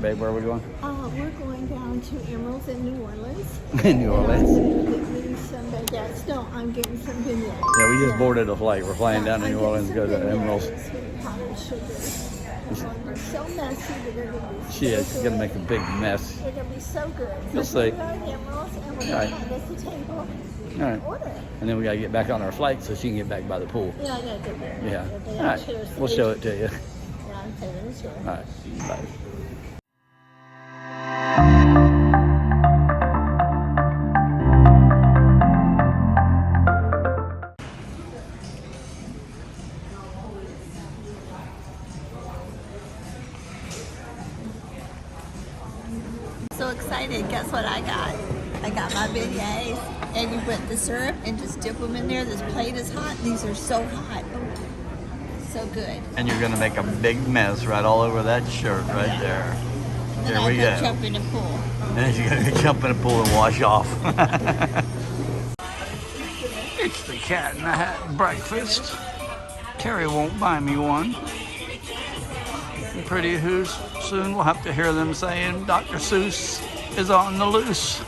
Babe, where are we going? We're going down to Emeralds in New Orleans. In New Orleans? I'm getting some baguettes. No, I'm getting some beignets. Yeah, we just boarded a flight. We're flying down to New Orleans to go to Emeralds. Powdered sugar. They're so messy, but they're going to be so She is. She's good. going to make a big mess. They're going to be so good. You'll So see. we're going to Emeralds, and we're All going right. to find us a table All and right. order. And then we got to get back on our flight so she can get back by the pool. Yeah, I got to get there. Yeah. They All right. show us We'll show it to you. Yeah, I'm taking it. Sure. All right. Bye. So excited. Guess what I got? I got my beignets, and you put the syrup and just dip them in there. This plate is hot. These are so hot. Oh, so good. And you're going to make a big mess right all over that shirt right there. And There then we I go. jump in the pool. And then you're going to jump in the pool and wash off. It's the Cat in the Hat breakfast. Terry won't buy me one. And Pretty Who's soon we'll have to hear them saying Dr. Seuss is on the loose.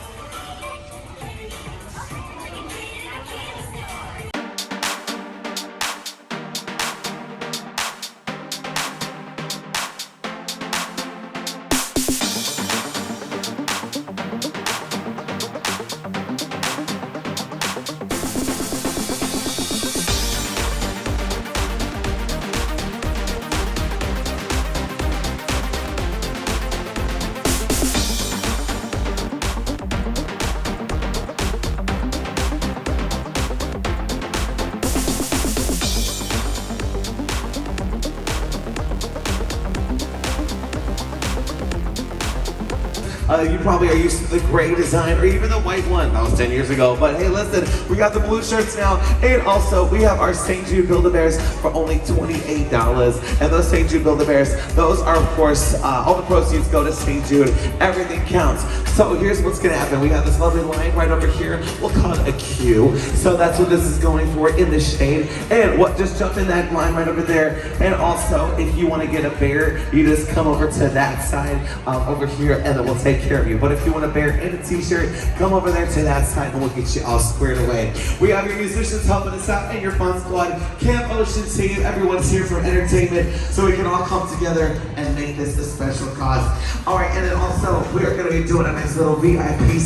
You probably are used to the gray design or even the white one. That was 10 years ago. But hey, listen, we got the blue shirts now. And also, we have our St. Jude Build-A-Bears for only $28. And those St. Jude Build-A-Bears, those are, of course, all the proceeds go to St. Jude. Everything counts. So here's what's going to happen. We have this lovely line right over here. We'll call it a Q. So that's what this is going for in the shade. And what? Just jump in that line right over there. And also, if you want to get a bear, you just come over to that side over here, and then we'll take care of you. But if you want a bear and a t-shirt, come over there to that side and we'll get you all squared away. We have your musicians helping us out and your fun squad, Camp Ocean team. Everyone's here for entertainment so we can all come together and make this a special cause. All right, and then also we are going to be doing a nice little VIP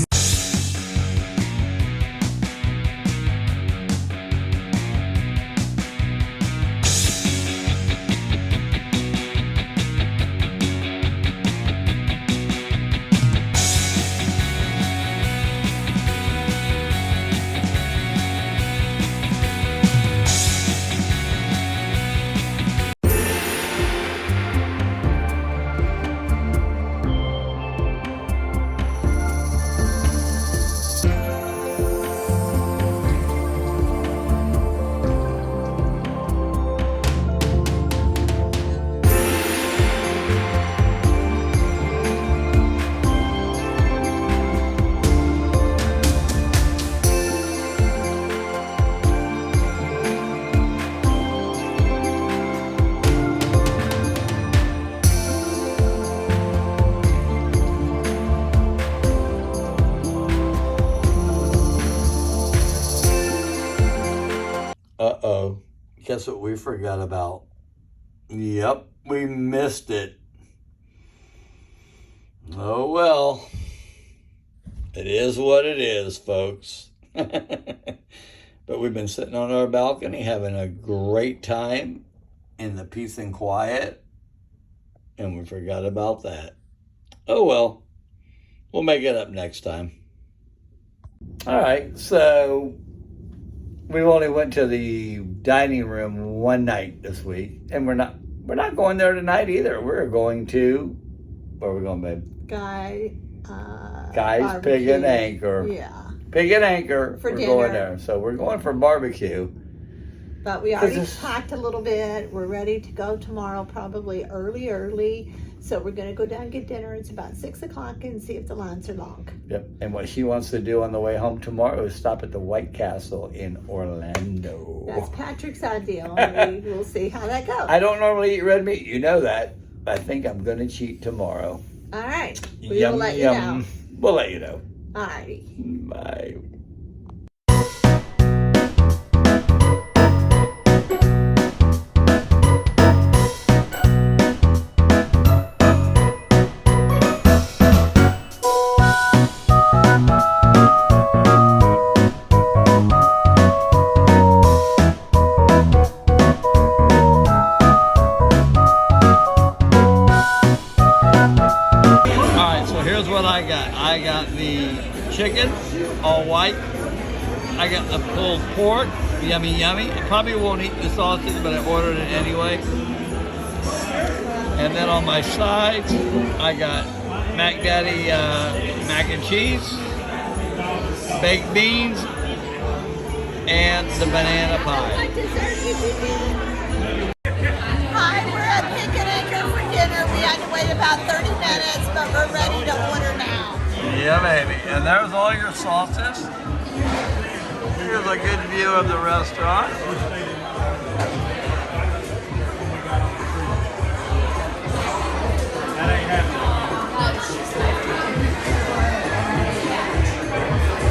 Uh-oh. Guess what we forgot about? Yep, we missed it. Oh, well. It is what it is, folks. But we've been sitting on our balcony having a great time in the peace and quiet, and we forgot about that. Oh, well. We'll make it up next time. All right, so we only went to the dining room one night this week, and we're not going there tonight either. We're going to, where are we going, babe? Guy's Barbecue. Pig and Anchor. Yeah. Pig and Anchor. For we're dinner. going there. So we're going for barbecue. But we already this- packed a little bit. We're ready to go tomorrow, probably early. So we're going to go down and get dinner. It's about 6 o'clock and see if the lines are long. Yep. And what she wants to do on the way home tomorrow is stop at the White Castle in Orlando. That's Patrick's idea. We'll see how that goes. I don't normally eat red meat. You know that. I think I'm going to cheat tomorrow. All right. We Yum, will let yum. you know. We'll let you know. All righty. Bye. Alright, so here's what I got. I got the chicken, all white. I got the pulled pork, yummy, yummy. I probably won't eat the sausage, but I ordered it anyway. And then on my sides, I got Mac Daddy mac and cheese, baked beans, and the banana pie. Hi, we're at Pick and Anchor for dinner. We had to wait about 30 minutes, but we're ready to order now. Yeah, baby. And there's all your sauces. Here's a good view of the restaurant.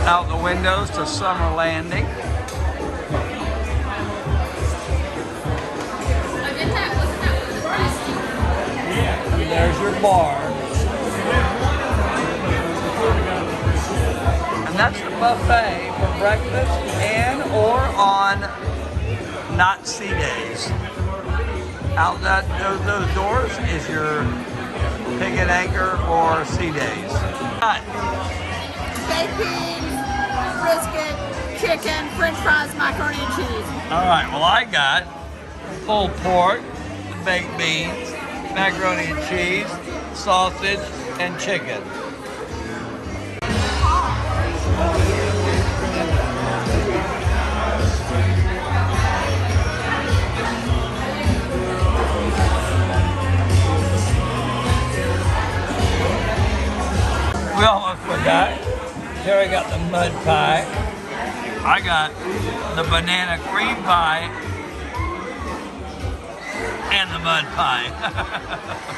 Out the windows to Summer Landing. And there's your bar. And that's the buffet for breakfast and or on not sea days. Out those doors is your Pick and Anchor or sea days. Baked beans, brisket, chicken, french fries, macaroni and cheese. All right, well I got pulled pork, baked beans, macaroni and cheese, sausage, and chicken. We almost forgot. Here I got the mud pie. I got the banana cream pie and the mud pie.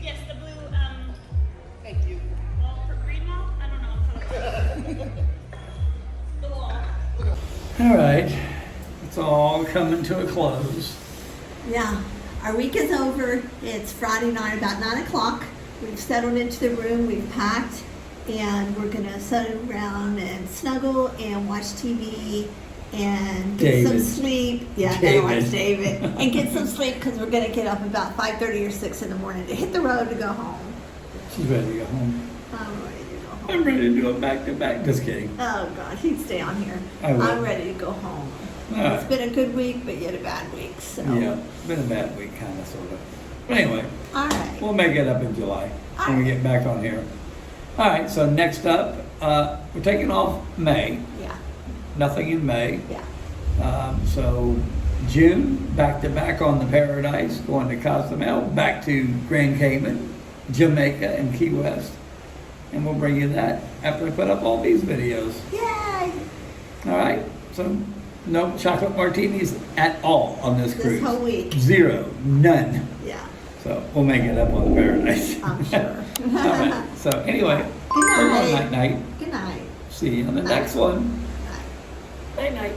Yes, the blue, thank you. Wall for green wall? I don't know. The wall. All right, it's all coming to a close. Yeah, our week is over. It's Friday night, about 9 o'clock. We've settled into the room, we've packed, and we're gonna settle around and snuggle and watch TV and get some David. sleep. Yeah, David. and watch David. And get some sleep because we're gonna get up about 5:30 or 6 in the morning to hit the road to go home. She's ready to go home. I'm ready to go home. I'm ready to do it back to back. Just kidding. Oh God, he'd stay on here. I will. I'm ready to go home. All right. It's been a good week, but yet a bad week. So. Yeah, been a bad week, kind of, sort of. But anyway, All right. we'll make it up in July when we get back on here. All right, so next up, we're taking off May. Yeah. Nothing in May. Yeah. So June, back to back on the Paradise, going to Cozumel, back to Grand Cayman, Jamaica, and Key West. And we'll bring you that after I put up all these videos. Yay! All right, so no chocolate martinis at all on this cruise. This whole week. Zero, none. Yeah. So we'll make it up on the Paradise. I'm sure. All right, so anyway, Good night. night. Good night. See you on the next one. Night. Night night.